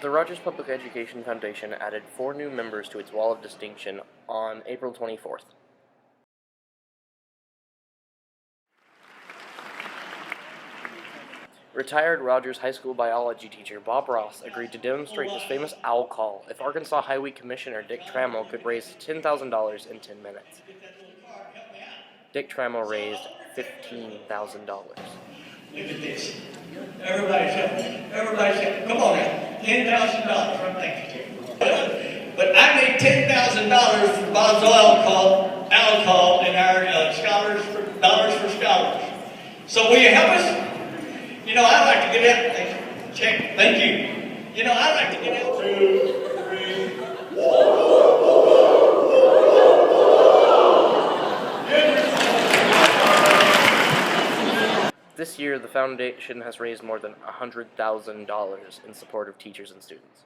The Rogers Public Education Foundation added 4 new members to its Wall of Distinction on April 24th. Retired Rogers High School biology teacher Bob Ross agreed to demonstrate his famous owl call if Arkansas Highway Commissioner Dick Trammel could raise $10,000 in 10 minutes. Dick Trammel raised $15,000. Look at this. Everybody's helping. Everybody's helping. Come on now. $10,000. I'm thanking you. But I need $10,000 for Bob's owl call and our dollars for scholars. So will you help us? You know, I'd like to get out. Check. Thank you. You know, I'd like to get out. 2, 3. This year, the foundation has raised more than $100,000 in support of teachers and students.